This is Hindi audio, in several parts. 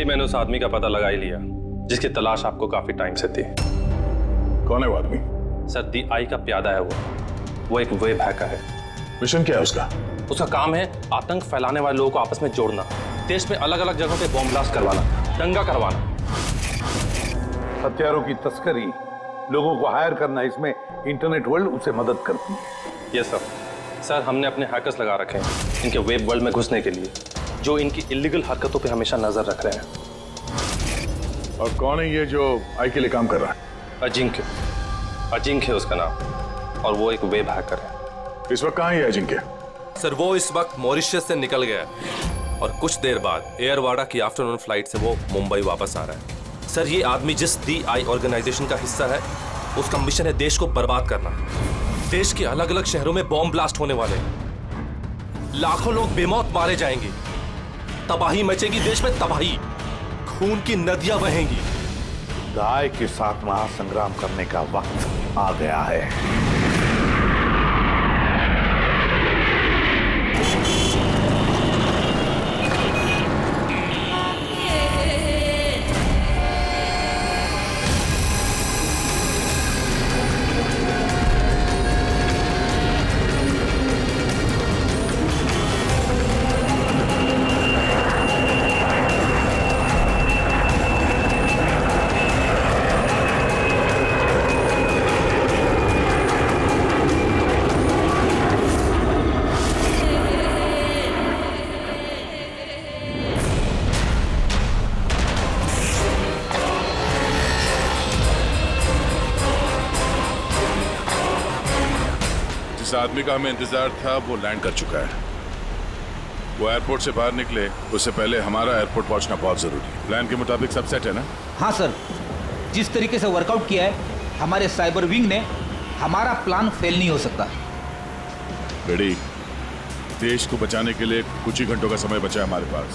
फाइनली मैंने उस आदमी का पता लगा ही लिया जिसकी तलाश आपको काफी टाइम से थी। कौन है वो आदमी? सर DI का प्यादा है वो एक वेब हैकर है। मिशन क्या है उसका? उसका काम है आतंक फैलाने वाले लोगों को आपस में जोड़ना, देश में अलग अलग जगहों पे बॉम्ब ब्लास्ट करवाना, दंगा करवाना। हथियारों की तस्करी, लोगों को हायर करना, इसमें इंटरनेट वर्ल्ड उसे मदद करती है। यस सर, हमने अपने हैकर्स लगा रखे हैं इनके वेब वर्ल्ड में घुसने के लिए, जो इनकी इलीगल हरकतों पे हमेशा नजर रख रहे हैं। और कौन है ये जो आई के लिए काम कर रहा है? अजिंक्य है उसका नाम, और वो एक वेब हैकर है। इस वक्त कहाँ है अजिंक्य? सर वो इस वक्त मॉरिशस से निकल गया है और कुछ देर बाद एयरवाडा की आफ्टरनून फ्लाइट से वो मुंबई वापस आ रहा है। सर ये आदमी जिस DI ऑर्गेनाइजेशन का हिस्सा है, उसका मिशन है देश को बर्बाद करना। देश के अलग अलग शहरों में बॉम्ब ब्लास्ट होने वाले हैं, लाखों लोग बेमौत मारे जाएंगे, तबाही मचेगी, देश में तबाही, खून की नदियां बहेंगी। दाय के साथ महासंग्राम करने का वक्त आ गया है। जिस आदमी का हमें इंतजार था वो लैंड कर चुका है। वो एयरपोर्ट से बाहर निकले उससे पहले हमारा एयरपोर्ट पहुंचना बहुत जरूरी है। प्लान के मुताबिक सब सेट है ना? हाँ सर, जिस तरीके से वर्कआउट किया है हमारे साइबर विंग ने, हमारा प्लान फेल नहीं हो सकता। बेड़ी, देश को बचाने के लिए कुछ ही घंटों का समय बचा है हमारे पास।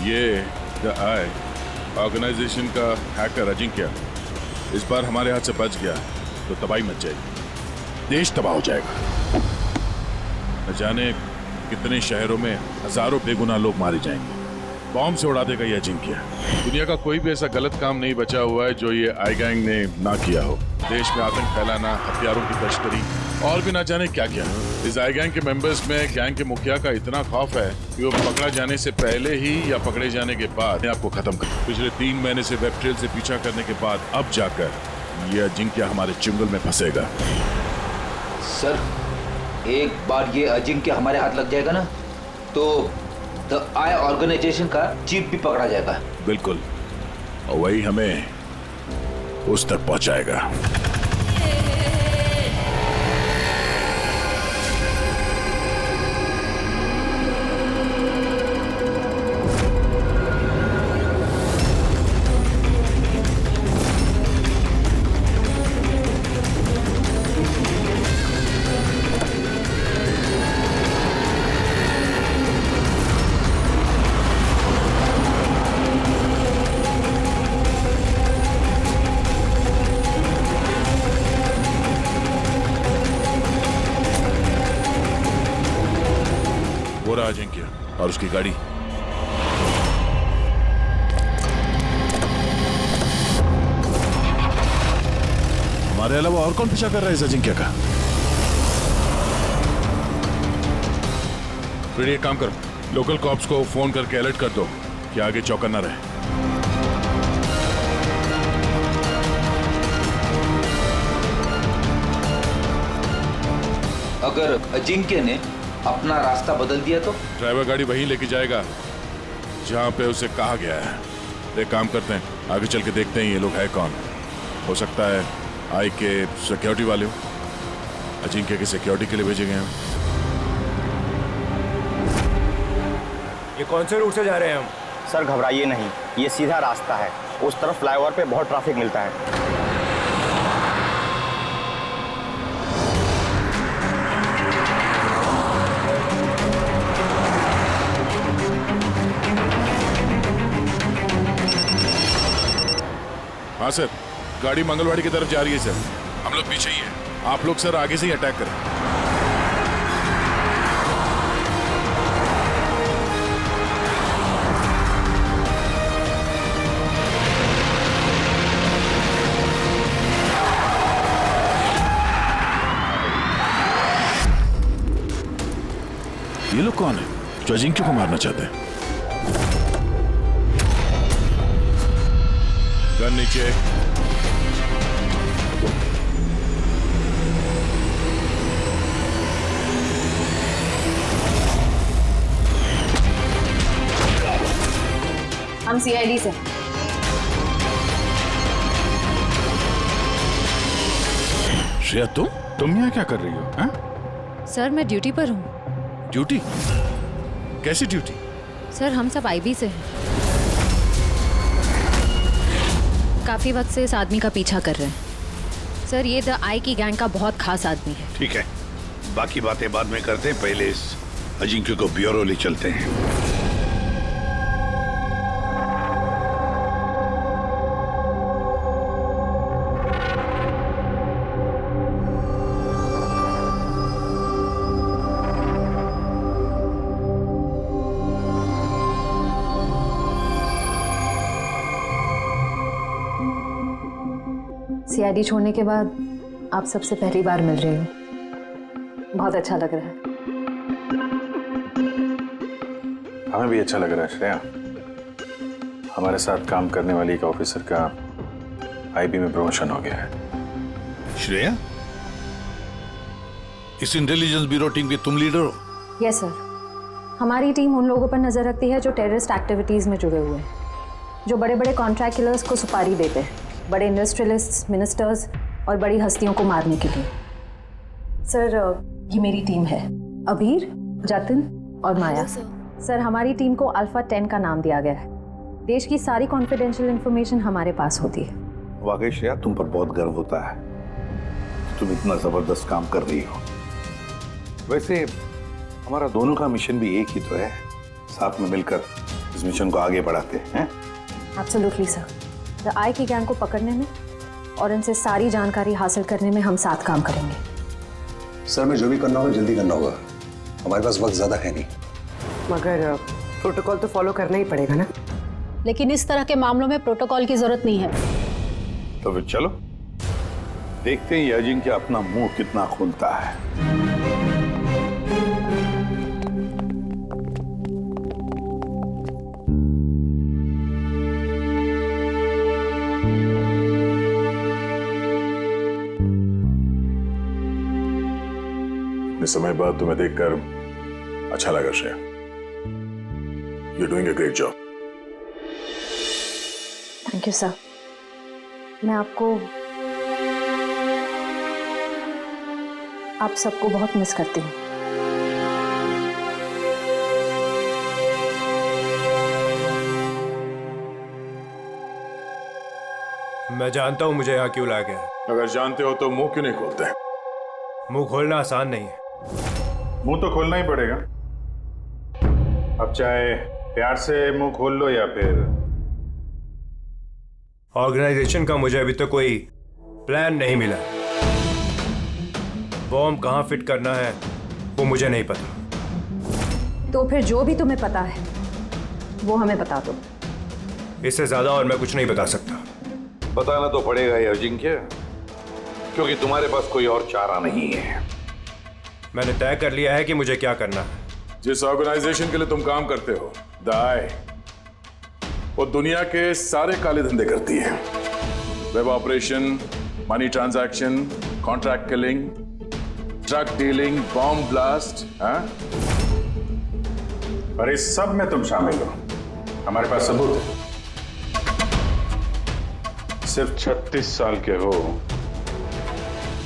ये DI ऑर्गेनाइजेशन का हैकर अजिंक्य इस बार हमारे हाथ से बच गया तो तबाही मच जाएगी, देश तबाह हो जाएगा। न जाने कितने शहरों में हजारों बेगुनाह लोग मारे जाएंगे। बॉम्ब से उड़ा देगा ये अजिंक्य। दुनिया का कोई भी ऐसा गलत काम नहीं बचा हुआ है जो ये आई गैंग ने ना किया हो। देश में आतंक फैलाना, हथियारों की तस्करी और भी ना जाने क्या क्या। इस आई गैंग के मेंबर्स में गैंग के मुखिया का इतना खौफ है कि वो पकड़ा जाने से पहले ही या पकड़े जाने के बाद आपको खत्म कर। पिछले 3 महीने से वेब ट्रेल से पीछा करने के बाद अब जाकर ये अजिंक्य हमारे चुंगल में फंसेगा। सर एक बार ये अजिंक्य हमारे हाथ लग जाएगा ना, तो DI ऑर्गेनाइजेशन का चीफ भी पकड़ा जाएगा। बिल्कुल, और वही हमें उस तक पहुंचाएगा। अजिंक्य और उसकी गाड़ी। हमारे अलावा और कौन पीछा कर रहा है इस अजिंक्य का? फिर एक काम करो, लोकल कॉप्स को फोन करके अलर्ट कर दो कि आगे चौकन्ना रहे। अगर अजिंक्य ने अपना रास्ता बदल दिया तो? ड्राइवर गाड़ी वहीं लेके जाएगा जहां पे उसे कहा गया है। एक काम करते हैं, आगे चल के देखते हैं ये लोग है कौन। हो सकता है आई के सिक्योरिटी वाले हो, अजिंक्य के सिक्योरिटी के लिए भेजे गए हैं। ये कौन से रूट से जा रहे हैं हम? सर घबराइए नहीं, ये सीधा रास्ता है। उस तरफ फ्लाईओवर पे बहुत ट्रैफिक मिलता है। हाँ सर, गाड़ी मंगलवाड़ी की तरफ जा रही है सर। हम लोग पीछे ही हैं। आप लोग सर आगे से ही अटैक करें। ये लोग कौन है जो अजिंक्य को मारना चाहते हैं? गन नीचे। हम सीआईडी से। श्रेया तुम यहाँ क्या कर रही हो? हाँ? सर मैं ड्यूटी पर हूँ। ड्यूटी? कैसी ड्यूटी? सर हम सब आईबी से हैं। काफी वक्त से इस आदमी का पीछा कर रहे हैं। सर ये द आई की गैंग का बहुत खास आदमी है। ठीक है, बाकी बातें बाद में करते हैं, पहले इस अजिंक्य को ब्यूरो ले चलते हैं। सीआईडी छोड़ने के बाद आप सबसे पहली बार मिल रही हूँ, बहुत अच्छा लग रहा है। हमें भी अच्छा लग रहा है श्रेया। हमारे साथ काम करने वाली एक ऑफिसर का आईबी में प्रमोशन हो गया है। श्रेया, इस इंटेलिजेंस ब्यूरो टीम के तुम लीडर हो? यस सर, हमारी टीम उन लोगों पर नजर रखती है जो टेररिस्ट एक्टिविटीज में जुड़े हुए हैं, जो बड़े बड़े कॉन्ट्रैक्ट किलर्स को सुपारी देते हैं, बड़े इंडस्ट्रियलिस्ट्स, मिनिस्टर्स और बड़ी हस्तियों को मारने के लिए। सर ये मेरी टीम है, अबीर, जतिन और माया। सर हमारी टीम को अल्फा 10 का नाम दिया गया है। देश की सारी कॉन्फिडेंशियल इंफॉर्मेशन हमारे पास होती है। वाकई श्रेया, तुम पर बहुत गर्व होता है, तुम इतना जबरदस्त काम कर रही हो। वैसे हमारा दोनों का मिशन भी एक ही तो है, साथ में मिलकर इस मिशन को आगे बढ़ाते हैं। एब्सोल्युटली सर, द आई की गैंग को पकड़ने में और इनसे सारी जानकारी हासिल करने में हम साथ काम करेंगे। सर मैं जो भी करना होगा जल्दी करना होगा, हमारे पास वक्त ज्यादा है नहीं। मगर प्रोटोकॉल तो फॉलो करना ही पड़ेगा ना। लेकिन इस तरह के मामलों में प्रोटोकॉल की जरूरत नहीं है। तो फिर चलो देखते हैं ये अजिंक्य अपना मुंह कितना खोलता है। इस समय बाद तुम्हें देखकर अच्छा लगा Shreya. You're doing a great job. Thank you sir. मैं आप सबको बहुत मिस करती हूँ। मैं जानता हूँ मुझे यहाँ क्यों लाया गया है। अगर जानते हो तो मुंह क्यों नहीं खोलते? मुंह खोलना आसान नहीं है। मुंह तो खोलना ही पड़ेगा। अब चाहे प्यार से मुंह खोल लो या फिर। ऑर्गेनाइजेशन का मुझे अभी तक कोई प्लान नहीं मिला। बॉम्ब कहाँ फिट करना है वो मुझे नहीं पता। तो फिर जो भी तुम्हें पता है वो हमें बता दो। इससे ज्यादा और मैं कुछ नहीं बता सकता। बताना तो पड़ेगा ये अजिंक्य, क्योंकि तुम्हारे पास कोई और चारा नहीं है। मैंने तय कर लिया है कि मुझे क्या करना है। जिस ऑर्गेनाइजेशन के लिए तुम काम करते हो, द आई, वो दुनिया के सारे काले धंधे करती है। Web operation, money transaction, contract killing, drug dealing, bomb blast. पर इस सब में तुम शामिल हो, हमारे पास सबूत है। सिर्फ 36 साल के हो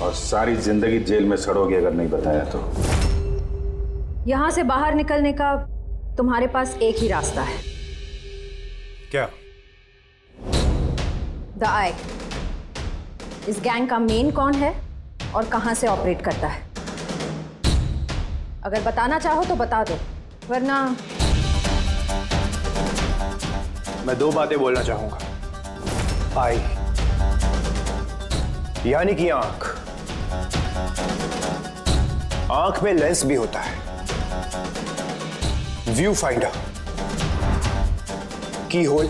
और सारी जिंदगी जेल में सड़ोगे अगर नहीं बताया तो। यहां से बाहर निकलने का तुम्हारे पास एक ही रास्ता है। क्या? द आई। इस गैंग का मेन कौन है और कहां से ऑपरेट करता है? अगर बताना चाहो तो बता दो, वरना। मैं दो बातें बोलना चाहूंगा। आई यानी कि आंख। आंख में लेंस भी होता है, व्यू फाइंडर, की होल,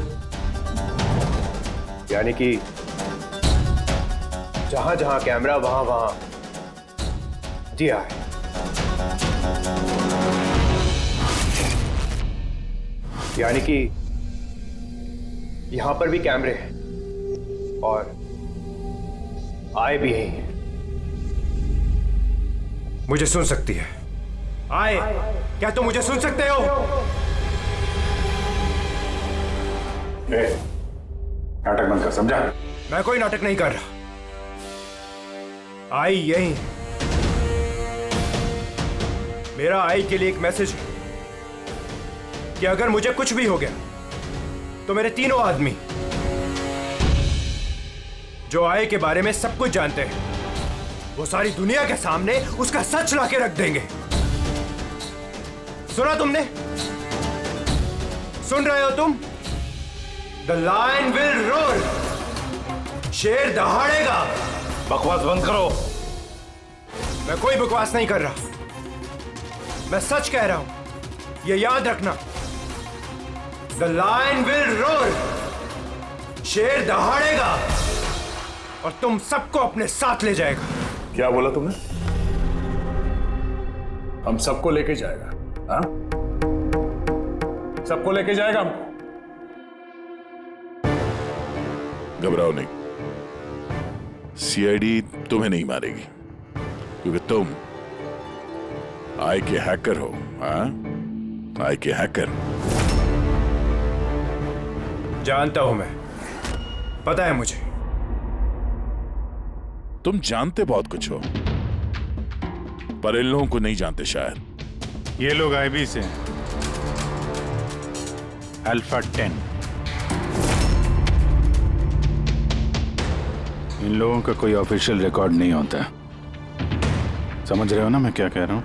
यानी कि जहां जहां कैमरा वहां वहां दिया है। यानी कि यहां पर भी कैमरे हैं और आए भी हैं। मुझे सुन सकती है। आए, क्या तुम मुझे सुन सकते हो? नाटक बंद कर, समझा? मैं कोई नाटक नहीं कर रहा। आई यही है। मेरा आई के लिए एक मैसेज है कि अगर मुझे कुछ भी हो गया तो मेरे तीनों आदमी जो आई के बारे में सब कुछ जानते हैं वो सारी दुनिया के सामने उसका सच लाके रख देंगे। सुना तुमने? सुन रहे हो तुम? The lion will roar. शेर दहाड़ेगा। बकवास बंद करो। मैं कोई बकवास नहीं कर रहा, मैं सच कह रहा हूं। ये याद रखना, द लायन विल रोर। शेर दहाड़ेगा और तुम सबको अपने साथ ले जाएगा। क्या बोला तुमने? हम सबको लेके जाएगा? हाँ, सबको लेके जाएगा हमको। घबराओ नहीं, सीआईडी तुम्हें नहीं मारेगी क्योंकि तुम आई के हैकर हो। हाँ, आई के हैकर। जानता हूं मैं, पता है मुझे। तुम जानते बहुत कुछ हो पर इन लोगों को नहीं जानते शायद। ये लोग आईबी से हैं, अल्फा 10। इन लोगों का कोई ऑफिशियल रिकॉर्ड नहीं होता। समझ रहे हो ना मैं क्या कह रहा हूं?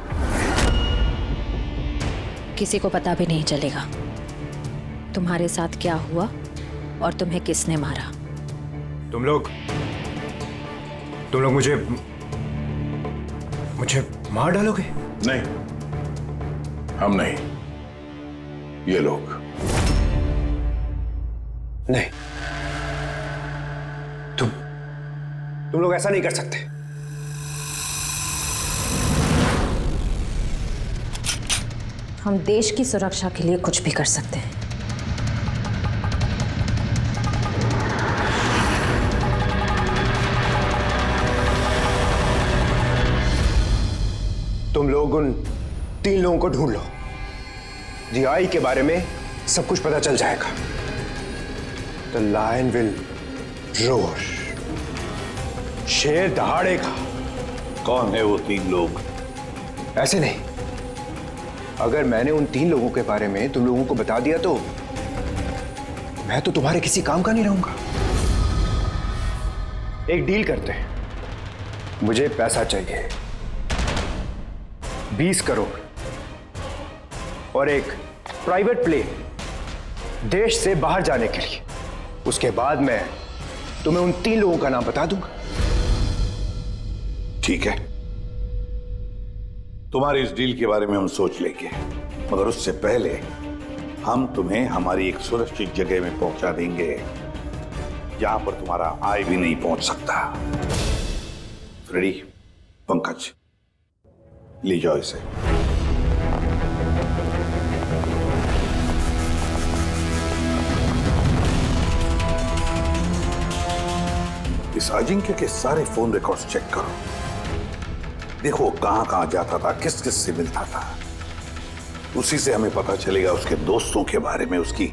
किसी को पता भी नहीं चलेगा तुम्हारे साथ क्या हुआ और तुम्हें किसने मारा। तुम लोग मुझे मार डालोगे? नहीं, हम नहीं, ये लोग। नहीं, तुम लोग ऐसा नहीं कर सकते। हम देश की सुरक्षा के लिए कुछ भी कर सकते हैं। तुम लोग उन 3 लोगों को ढूंढ लो। जीआई के बारे में सब कुछ पता चल जाएगा। The lion will roar. शेर दहाड़ेगा। कौन है वो 3 लोग? ऐसे नहीं, अगर मैंने उन 3 लोगों के बारे में तुम लोगों को बता दिया तो मैं तो तुम्हारे किसी काम का नहीं रहूंगा। एक डील करते हैं। मुझे पैसा चाहिए 20 करोड़ और एक प्राइवेट प्लेन देश से बाहर जाने के लिए। उसके बाद मैं तुम्हें उन 3 लोगों का नाम बता दूंगा। ठीक है, तुम्हारी इस डील के बारे में हम सोच लेंगे, मगर उससे पहले हम तुम्हें हमारी एक सुरक्षित जगह में पहुंचा देंगे जहां पर तुम्हारा आई भी नहीं पहुंच सकता। फ्रेडी, पंकज, ले जाओ इसे। इस अजिंक्य के सारे फोन रिकॉर्ड्स चेक करो। देखो कहां कहां जाता था, किस किस से मिलता था। उसी से हमें पता चलेगा उसके दोस्तों के बारे में, उसकी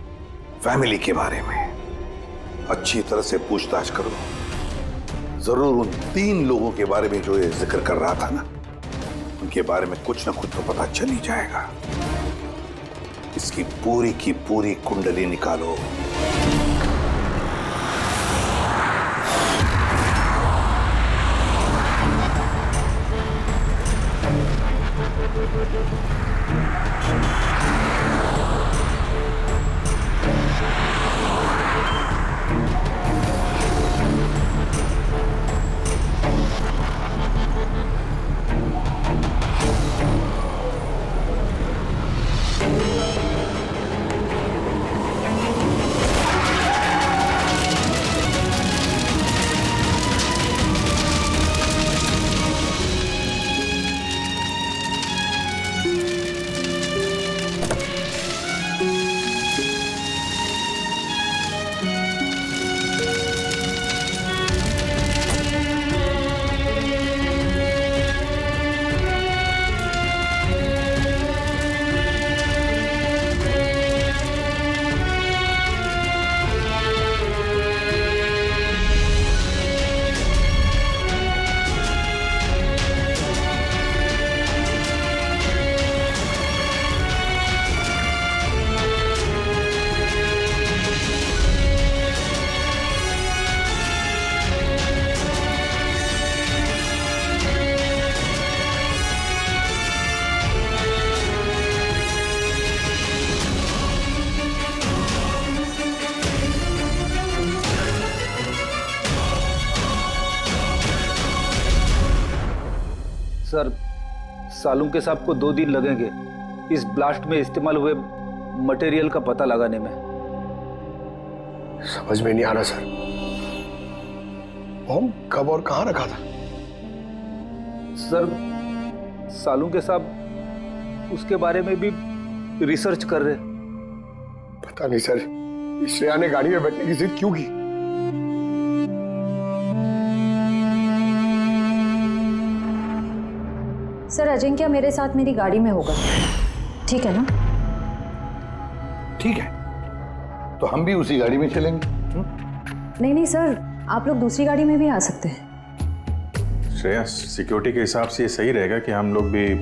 फैमिली के बारे में। अच्छी तरह से पूछताछ करो। जरूर उन 3 लोगों के बारे में जो ये जिक्र कर रहा था ना, उनके बारे में कुछ ना कुछ तो पता चल ही जाएगा। इसकी पूरी की पूरी कुंडली निकालो। सर, सालुंके साहब को 2 दिन लगेंगे इस ब्लास्ट में इस्तेमाल हुए मटेरियल का पता लगाने में। समझ में नहीं आ रहा सर, बॉम्ब कब और कहां रखा था? सर, सालुंके साहब उसके बारे में भी रिसर्च कर रहे। पता नहीं सर, श्रेया ने गाड़ी में बैठने की जिद क्यों की? सर, अजिंक्य मेरे साथ मेरी गाड़ी में होगा, ठीक है ना? ठीक है, तो हम भी उसी गाड़ी में चलेंगे। नहीं नहीं सर, आप लोग दूसरी गाड़ी में भी आ सकते हैं। श्रेया, सिक्योरिटी के हिसाब से ये सही रहेगा कि हम लोग भी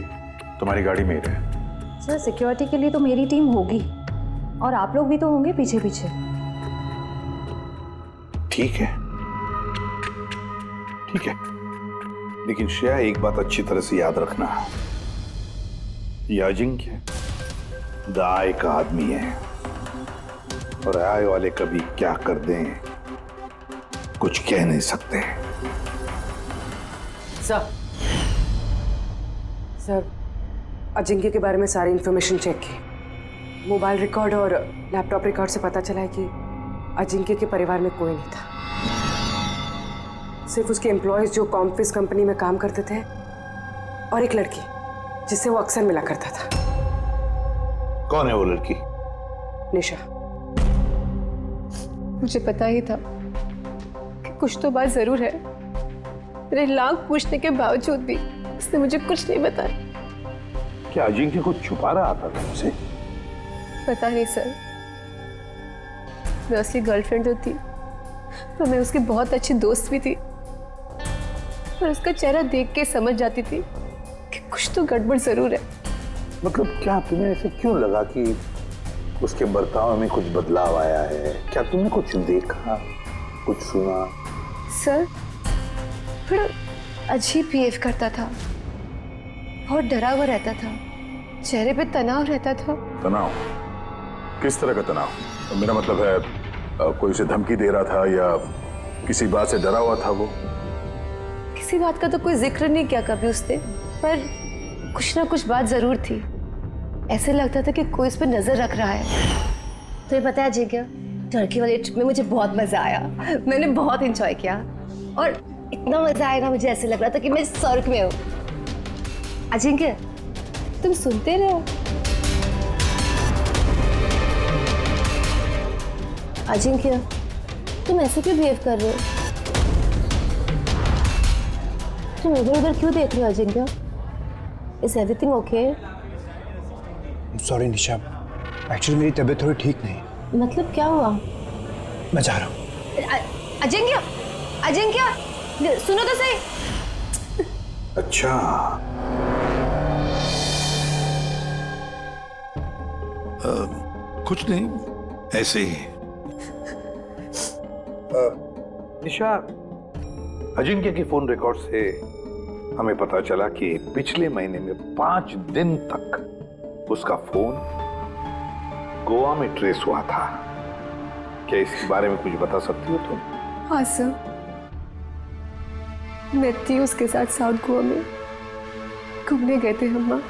तुम्हारी गाड़ी में ही रहें। सर, सिक्योरिटी के लिए तो मेरी टीम होगी और आप लोग भी तो होंगे पीछे पीछे। ठीक है, ठीक है, लेकिन श्रेया एक बात अच्छी तरह से याद रखना, ये अजिंक्य द आई का आदमी है और आई वाले कभी क्या कर दें कुछ कह नहीं सकते। सर, अजिंक्य के बारे में सारी इंफॉर्मेशन चेक की। मोबाइल रिकॉर्ड और लैपटॉप रिकॉर्ड से पता चला है कि अजिंक्य के परिवार में कोई नहीं था। सिर्फ उसके एम्प्लॉयज जो कॉम्फिस कंपनी में काम करते थे और एक लड़की जिससे वो अक्सर मिला करता था। कौन है वो लड़की? निशा। मुझे पता ही था कि कुछ तो बात जरूर है। मेरे लाख पूछने के बावजूद भी उसने मुझे कुछ नहीं बताया। क्या अजिंक्य कुछ छुपा रहा था तुमसे? पता नहीं सर, मैं उसकी गर्लफ्रेंड तो थी, तो मैं उसकी बहुत अच्छी दोस्त भी थी, और उसका चेहरा देख के समझ जाती थी कि कुछ तो गड़बड़ जरूर है। मतलब क्या तुम्हें ऐसे क्यों लगा कि उसके बर्ताव में कुछ बदलाव आया है? क्या तुमने कुछ देखा, कुछ सुना? सर, थोड़ा अजीब बिहेव करता था, बहुत डरा हुआ रहता था, चेहरे पे तनाव रहता था। तनाव? किस तरह का तनाव? मेरा मतलब है कोई उसे धमकी दे रहा था या किसी बात से डरा हुआ था वो? किसी बात का तो कोई जिक्र नहीं किया कभी उसने, पर कुछ ना कुछ बात जरूर थी। ऐसे लगता था कि कोई उस पर नजर रख रहा है। तो ये पता है जी क्या, टर्की वाले ट्रिप में मुझे बहुत मजा आया। मैंने बहुत एंजॉय किया और इतना मजा आया ना, मुझे ऐसे लग रहा था कि मैं स्वर्ग में हूँ। अजिंक्य, तुम सुनते रहो। अजिंक्य, तुम ऐसे क्यों बिहेव कर रहे हो? तुम इधर उधर क्यों देख रहे हो Ajinkya? Is everything okay? Sorry Nisha, actually मेरी तबीयत थोड़ी ठीक नहीं। मतलब क्या हुआ? मैं जा रहा हूँ। अजिंक्य, अजिंक्य, सुनो तो सही। अच्छा, कुछ नहीं, ऐसे ही। निशा, अजिंक्य की फोन रिकॉर्ड से हमें पता चला कि पिछले महीने में 5 दिन तक उसका फोन गोवा में ट्रेस हुआ था। क्या इसके बारे में कुछ बता सकती हो तुम? हाँ सर, मैं थी उसके साथ साउथ गोवा में, घूमने गए थे हम।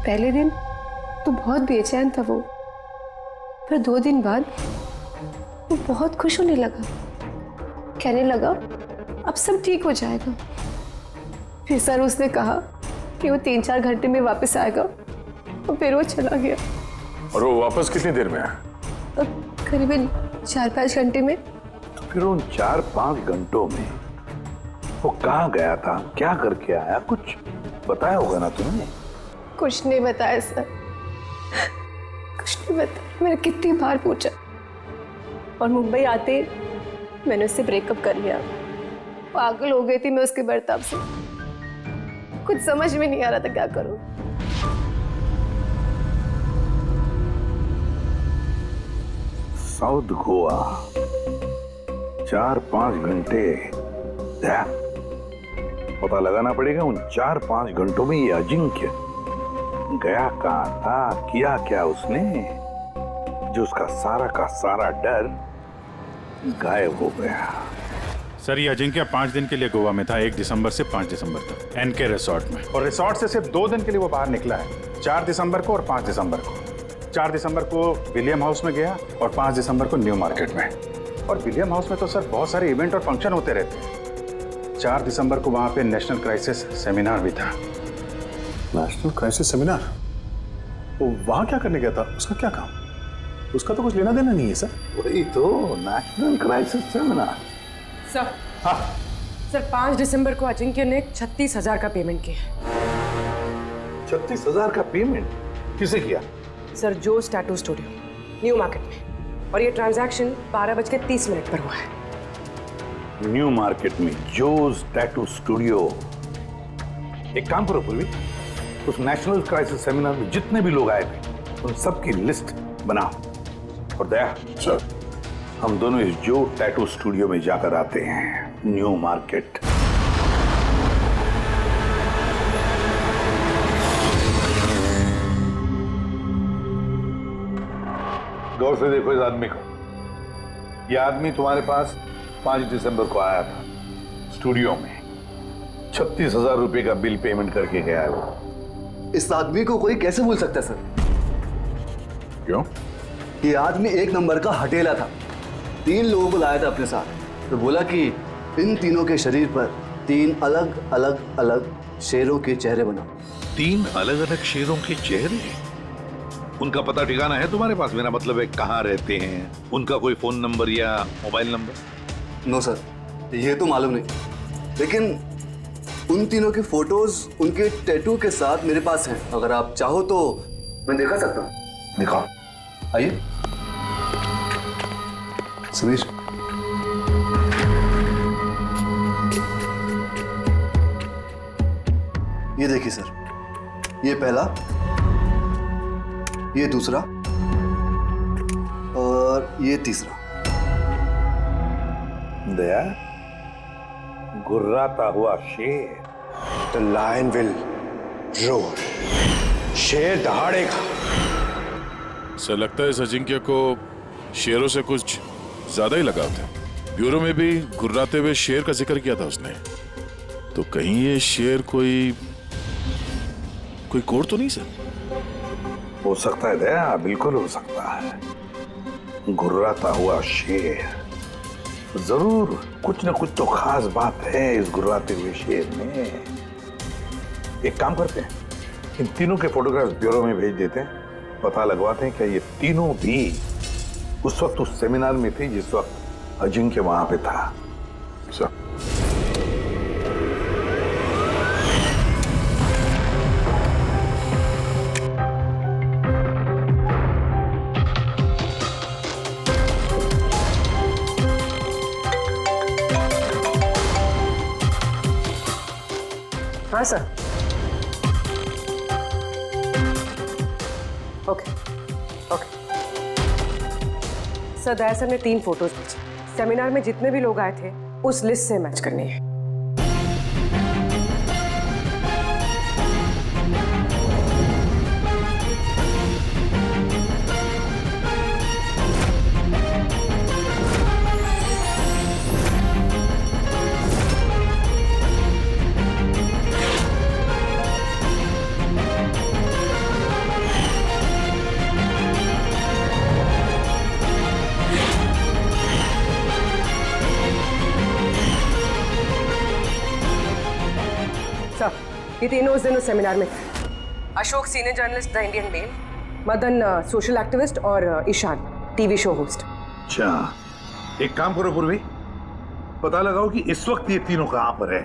पहले दिन तो बहुत बेचैन था वो, पर 2 दिन बाद वो बहुत खुश होने लगा, कहने लगा अब सब ठीक हो जाएगा। फिर सर उसने कहा कि वो 3-4 घंटे में वापस आएगा, और फिर वो चला गया। और वो वापस कितनी देर में आया? करीबन 4-5 घंटे में। तो फिर उन 4-5 घंटों में वो कहाँ गया था, क्या करके आया, कुछ बताया होगा ना तुमने? कुछ नहीं बताया सर, कुछ नहीं बताया। मैंने कितनी बार पूछा, और मुंबई आते मैंने उससे ब्रेकअप कर लिया। पागल हो गई थी मैं उसके बर्ताव से, कुछ समझ में नहीं आ रहा था क्या करूं। साउथ गोवा 4-5 घंटे, पता लगाना पड़ेगा उन 4-5 घंटों में ये अजिंक्य गया कहाँ था, किया क्या उसने, जो उसका सारा का सारा डर गायब हो गया। सर ये अजिंक्य 5 दिन के लिए गोवा में था, 1 दिसंबर से 5 दिसंबर तक एनके रिसोर्ट में। और रिसोर्ट से सिर्फ 2 दिन के लिए वो बाहर निकला है, 4 दिसंबर को और 5 दिसंबर को। 4 दिसंबर को विलियम हाउस में गया और 5 दिसंबर को न्यू मार्केट में। और विलियम हाउस में तो सर बहुत सारे इवेंट और फंक्शन होते रहते हैं। 4 दिसंबर को वहाँ पे नेशनल क्राइसिस सेमिनार भी था। National crisis seminar? वो वहाँ क्या करने गया था? उसका क्या काम? उसका तो कुछ लेना देना नहीं है सर। वही तो, नेशनल क्राइसिस सेमिनार। सर, हाँ सर 5 दिसंबर को अजिंक्य ने 36,000 का पेमेंट किया। 36,000 का पेमेंट किसे किया? सर जोस टैटू स्टूडियो, न्यू मार्केट में। और ये ट्रांजैक्शन 12:30 पर हुआ है। न्यू मार्केट में जोस टैटू स्टूडियो। एक काम करो पूर्वी, उस नेशनल क्राइसिस सेमिनार में जितने भी लोग आए थे उन सबकी लिस्ट बनाओ। और दया सर, हम दोनों इस जो टैटू स्टूडियो में जाकर आते हैं, न्यू मार्केट। गौर से देखो इस आदमी को। यह आदमी तुम्हारे पास 5 दिसंबर को आया था स्टूडियो में। 36,000 रुपए का बिल पेमेंट करके गया है वो। इस आदमी को कोई कैसे भूल सकता है सर? क्यों? ये आदमी 1 नंबर का हटेला था। 3 लोगों को लाया था अपने साथ, तो बोला कि इन तीनों के शरीर पर 3 अलग अलग अलग शेरों के चेहरे बनाओ। 3 अलग अलग शेरों के चेहरे? उनका पता ठिकाना है तुम्हारे पास? मेरा मतलब है कहाँ रहते हैं, उनका कोई फोन नंबर या मोबाइल नंबर? नो सर, ये तो मालूम नहीं, लेकिन उन तीनों की फोटोज उनके टैटू के साथ मेरे पास हैं। अगर आप चाहो तो मैं दिखा सकता हूँ। दिखाओ। आइए समीर। ये देखिए सर, ये पहला, ये दूसरा और ये तीसरा। दया, गुर्राता हुआ शेर। The lion will roar. शेर दहाड़ेगा। सर लगता है इस अजिंक्य को शेरों से कुछ ज्यादा ही लगाव था। ब्यूरो में भी गुर्राते हुए शेर का जिक्र किया था उसने। तो कहीं ये शेर कोई कोड तो नहीं सर? हो सकता है दया, बिल्कुल हो सकता है। गुर्राता हुआ शेर, जरूर कुछ न कुछ तो खास बात है इस गुर्राते हुए शेर में। एक काम करते हैं, इन तीनों के फोटोग्राफ्स ब्यूरो में भेज देते हैं, पता लगवाते हैं क्या ये तीनों भी उस वक्त उस सेमिनार में थे जिस वक्त अजिंक्य वहां पे था। सर हाँ सर। ओके ओके सर, दया सर ने 3 फोटोज भेजी। सेमिनार में जितने भी लोग आए थे उस लिस्ट से मैच करनी है। ये तीनों उस दिन उस सेमिनार में थे। Ashok senior journalist the Indian Mail, Madan social activist और ईशान टीवी शो होस्ट। अच्छा, एक काम करो पूर्वी, पता लगाओ कि इस वक्त ये तीनों कहां पर है।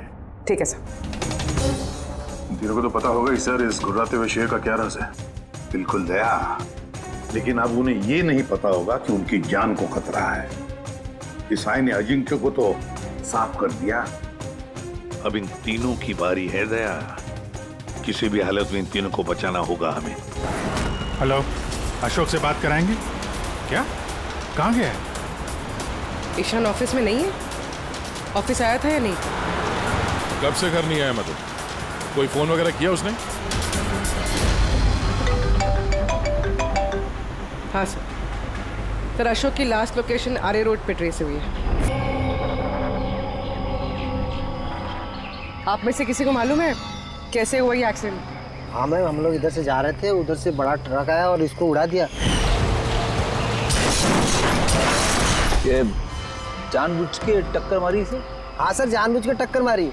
ठीक है सर। तीनों को तो पता होगा ही सर इस गुर्राते हुए शेर का क्या राज है। बिल्कुल दया, लेकिन अब उन्हें ये नहीं पता होगा कि उनकी जान को खतरा है। इस आय ने अजिंक्य को तो साफ कर दिया, अब इन तीनों की बारी है दया। किसी भी हालत में इन तीनों को बचाना होगा हमें। हेलो, अशोक से बात कराएंगे क्या? कहाँ गया है? ईशान ऑफिस में नहीं है? ऑफिस आया था या नहीं? कब से घर नहीं आया? मतलब कोई फोन वगैरह किया उसने? हाँ सर, अशोक की लास्ट लोकेशन आरे रोड पे ट्रेस हुई है। आप में से किसी को मालूम है कैसे हुआ ये एक्सीडेंट? हाँ मैम, हम लोग इधर से जा रहे थे, उधर से बड़ा ट्रक आया और इसको उड़ा दिया। ये जानबूझ के टक्कर मारी इसे? हाँ सर, जानबूझ के टक्कर मारी।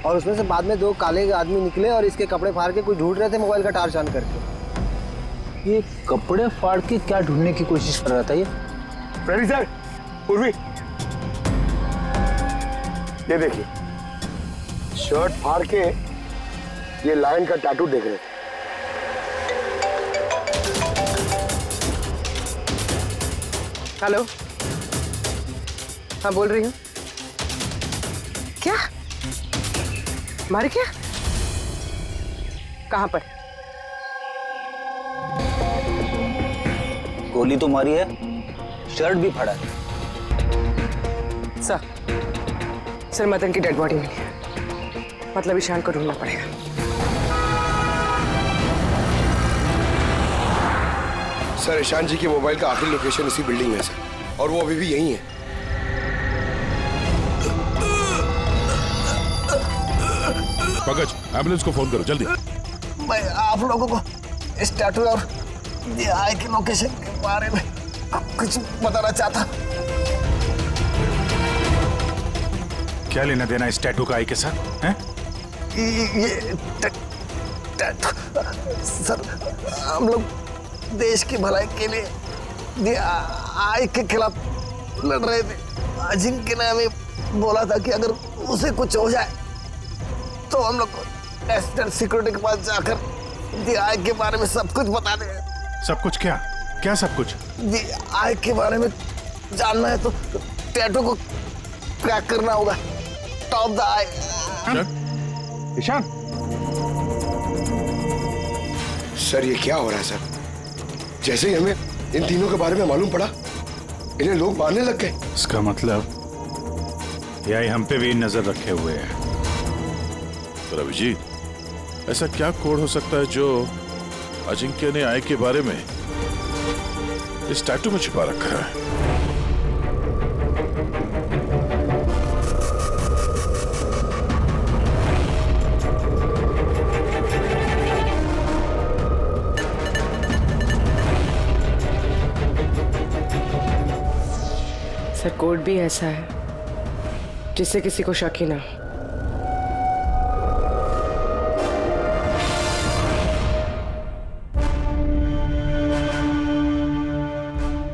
और उसमें से बाद में 2 काले आदमी निकले और इसके कपड़े फाड़ के कुछ ढूंढ रहे थे मोबाइल का टार्च ऑन करके। ये कपड़े फाड़ के क्या ढूंढने की कोशिश कर रहा था ये? फ्रेडी सर, पूर्वी, ये देखिए, शर्ट फाड़ के ये लायन का टैटू देख रहे थे। हेलो, हाँ बोल रही हूँ। क्या मारे? क्या? कहाँ पर? गोली तो मारी है, शर्ट भी फाड़ा है। सर मदन की डेड बॉडी मिली है, मतलब ईशान को ढूंढना पड़ेगा। सर ईशान जी के मोबाइल का आखिरी लोकेशन इसी बिल्डिंग में है सर, और वो अभी भी यहीं है। पंकज, एम्बुलेंस को फोन करो जल्दी। मैं आप लोगों को इस टैटू और आई की लोकेशन के बारे में कुछ बताना चाहता। क्या लेना देना इस टैटू का आई के साथ हैं? ये टैटू सर, हम लोग देश की भलाई के लिए आई के खिलाफ लड़ रहे थे। अजिंक्य ने हमें बोला था कि अगर उसे कुछ हो जाए तो हम लोग नेशनल सिक्योरिटी के पास जाकर आई के बारे में सब कुछ बता देंगे। सब कुछ? क्या क्या सब कुछ? आई के बारे में जानना है तो टैटू को क्रैक करना होगा। Top the eye. Ishaan, sir ये क्या हो रहा है सर? जैसे ही हमें इन तीनों के बारे में मालूम पड़ा, इन्हें लोग मारने लग गए। इसका मतलब ये आई हम पे भी नजर रखे हुए है। पर अभिजीत, ऐसा क्या कोड हो सकता है जो अजिंक्य ने आई के बारे में इस टैटू में छिपा रखा है? सर कोड भी ऐसा है जिससे किसी को शक ही ना।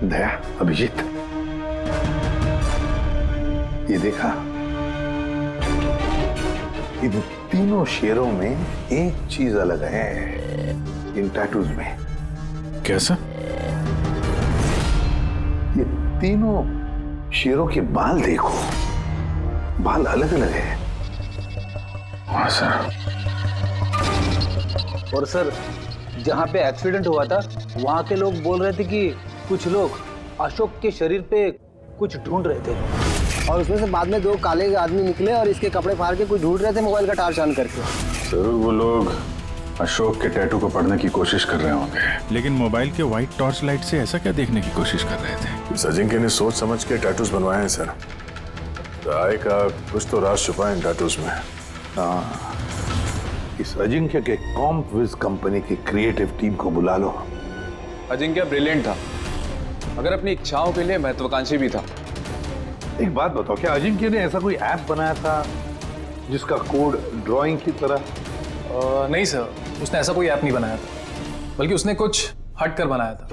दया, अभिजीत, ये देखा, इन तीनों शेरों में एक चीज अलग है इन टैटूज में। कैसा? ये तीनों शेरों के बाल देखो, बाल अलग अलग है। हाँ सर। और सर, जहाँ पे एक्सीडेंट हुआ था वहाँ के लोग बोल रहे थे कि कुछ लोग अशोक के शरीर पे कुछ ढूंढ रहे थे। और उसमें से बाद में 2 काले आदमी निकले और इसके कपड़े फाड़ के कुछ ढूंढ रहे थे मोबाइल का टार्च ऑन करके। जरूर वो लोग अशोक के टैटू को पढ़ने की कोशिश कर रहे होंगे। लेकिन मोबाइल के व्हाइट टॉर्च लाइट से ऐसा क्या देखने की कोशिश कर रहे थे? इस अजिंक्य ने सोच समझ के टैटूज बनवाए हैं सर। राय का कुछ तो राज छुपा है इन टैटूज में। हाँ, इस अजिंक्य के कॉम्पविज कंपनी की क्रिएटिव टीम को बुला लो। अजिंक्य ब्रिलियंट था, मगर अपनी इच्छाओं के लिए महत्वाकांक्षी भी था। एक बात बताओ, क्या अजिंक्य ने ऐसा कोई ऐप बनाया था जिसका कोड ड्राइंग की तरह? नहीं सर, उसने ऐसा कोई ऐप नहीं बनाया था, बल्कि उसने कुछ हट कर बनाया था।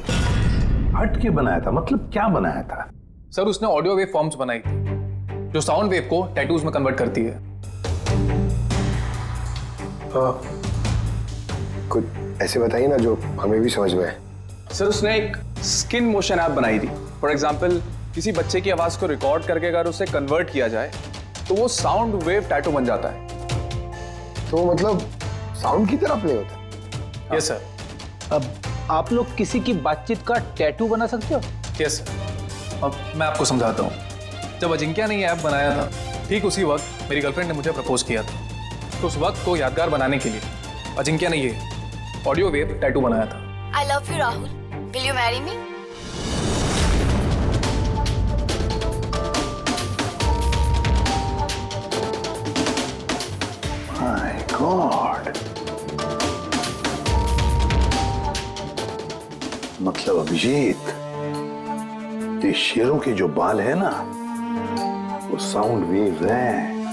हट के बनाया था? मतलब क्या बनाया था? सर उसने ऑडियो वेव फॉर्म्स बनाई थी जो साउंड वेव को टैटूज में कन्वर्ट करती है। कुछ ऐसे बताइए ना जो हमें भी समझ में आए। सर उसने एक स्किन मोशन ऐप बनाई थी। फॉर एग्जाम्पल, किसी बच्चे की आवाज को रिकॉर्ड करके अगर उसे कन्वर्ट किया जाए तो वो साउंड वेव टैटू बन जाता है। तो मतलब साउंड की तरह प्ले होता है? Yes sir. अब आप लोग किसी की बातचीत का टैटू बना सकते हो? Yes sir. अब मैं आपको समझाता हूँ। जब अजिंक्य ने ये ऐप बनाया था, ठीक उसी वक्त मेरी गर्लफ्रेंड ने मुझे प्रपोज किया था। तो उस वक्त को यादगार बनाने के लिए अजिंक्य ने ये ऑडियो वेव टैटू बनाया था। I love you, Rahul. Will you marry me? My God, मतलब अभिजीत, ये शेरों के जो बाल है ना, वो साउंड वेव्स हैं।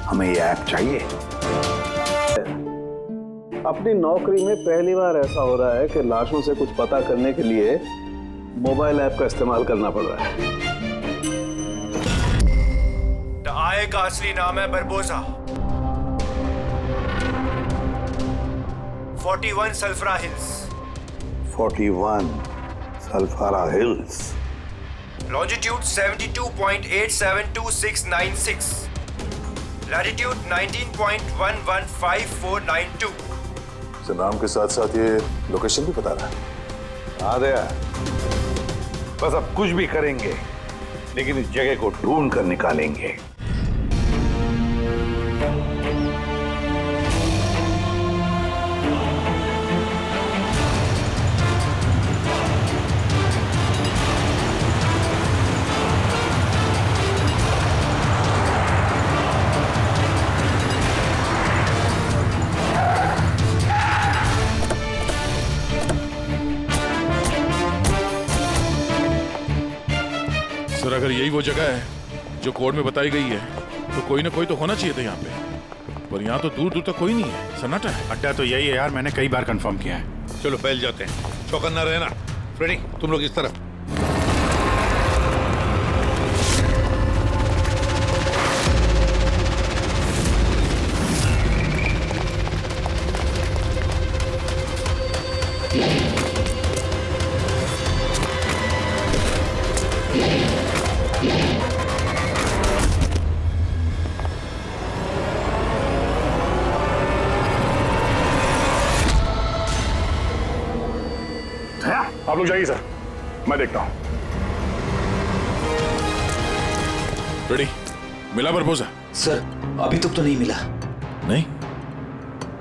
हमें ये ऐप चाहिए। अपनी नौकरी में पहली बार ऐसा हो रहा है कि लाशों से कुछ पता करने के लिए मोबाइल ऐप का इस्तेमाल करना पड़ रहा है। द आई का असली नाम है बरबोसा। 41 सल्फरा हिल्स। 41 सल्फारा हिल्स। लॉन्जिट्यूड 72.872696। लैटिट्यूड 19.115492। तो नाम के साथ साथ ये लोकेशन भी बता रहा है। हाँ दया, बस अब कुछ भी करेंगे लेकिन इस जगह को ढूंढ कर निकालेंगे। सर, अगर यही वो जगह है जो कोड में बताई गई है तो कोई ना कोई तो होना चाहिए था यहाँ पे, पर यहाँ तो दूर दूर तक कोई नहीं है। सन्नाटा है। अड्डा तो यही है यार, मैंने कई बार कंफर्म किया है। चलो फैल जाते हैं, चौकन्ना रहना। फ्रेडी, तुम लोग इस तरफ। आप लोग जाइए सर, मैं देखता हूं। रेडी, मिला बरबोसा? सर, अभी तक तो नहीं मिला। नहीं,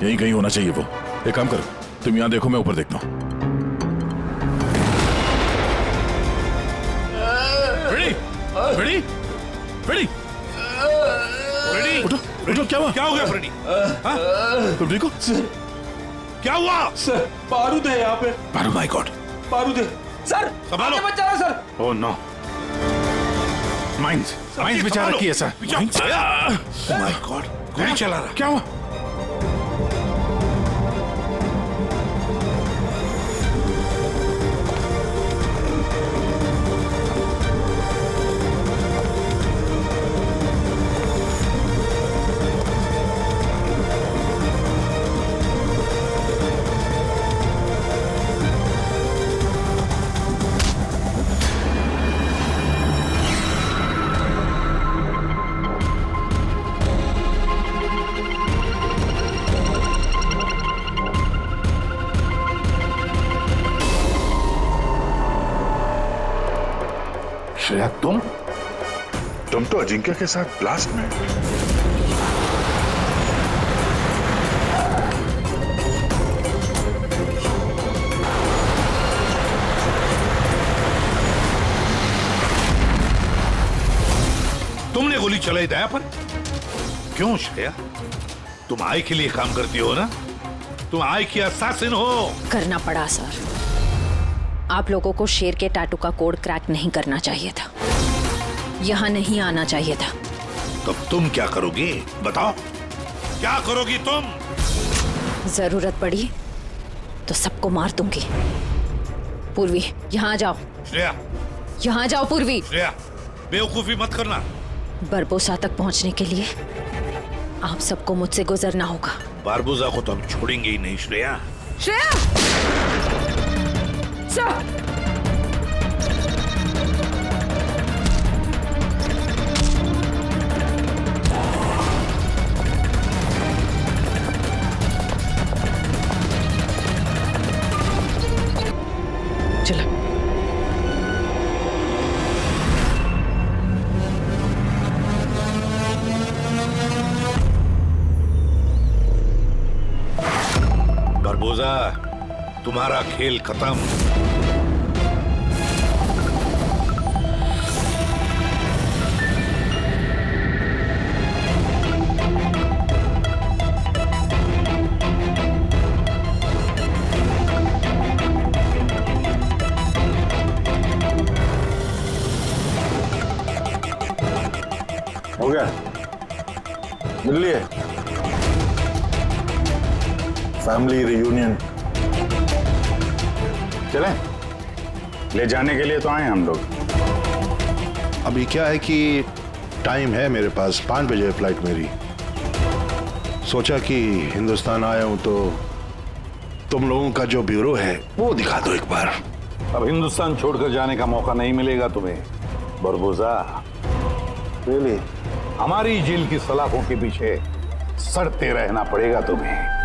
यहीं कहीं होना चाहिए वो। एक काम करो, तुम यहां देखो, मैं ऊपर देखता हूं। Ready, ready, ready, ready. उठो, उठो। क्या हुआ? क्या हो गया फ्रेडी? तुम ठीक हो? क्या हुआ? सर, बारूद है यहाँ पे। बारूद? माय गॉड, बारूद है सर। संभालो। बचा रहा सर। ओह नो, माइंस बिछा रखी है सर। माय गॉड, गोली चला रहा। क्या हुआ? श्रेया, तुम तो अजिंक्य के साथ ब्लास्ट में। तुमने गोली चलाई दया पर? क्यों श्रेया? तुम आई के लिए काम करती हो ना? तुम आई की असैसिन हो। करना पड़ा सर। आप लोगों को शेर के टैटू का कोड क्रैक नहीं करना चाहिए था, यहाँ नहीं आना चाहिए था। तब तुम क्या करोगी? बताओ, क्या करोगी तुम? जरूरत पड़ी तो सबको मार दूंगी। पूर्वी, यहाँ आ जाओ। श्रेया, यहाँ आ जाओ पूर्वी। श्रेया, बेवकूफी मत करना। बरबोसा तक पहुंचने के लिए आप सबको मुझसे गुजरना होगा। बारबोसा को तो हम छोड़ेंगे ही नहीं श्रेया। श्रेया! सर! चलो। बारबोसा, तुम्हारा खेल खत्म। चलिए, फैमिली रियूनियन चलें? ले जाने के लिए तो आए हम लोग। अभी क्या है कि टाइम है मेरे पास, 5 बजे फ्लाइट मेरी। सोचा कि हिंदुस्तान आया हूं तो तुम लोगों का जो ब्यूरो है वो दिखा दो एक बार। अब हिंदुस्तान छोड़कर जाने का मौका नहीं मिलेगा तुम्हें बरबोजा। हमारी जेल की सलाखों के पीछे सड़ते रहना पड़ेगा तुम्हें।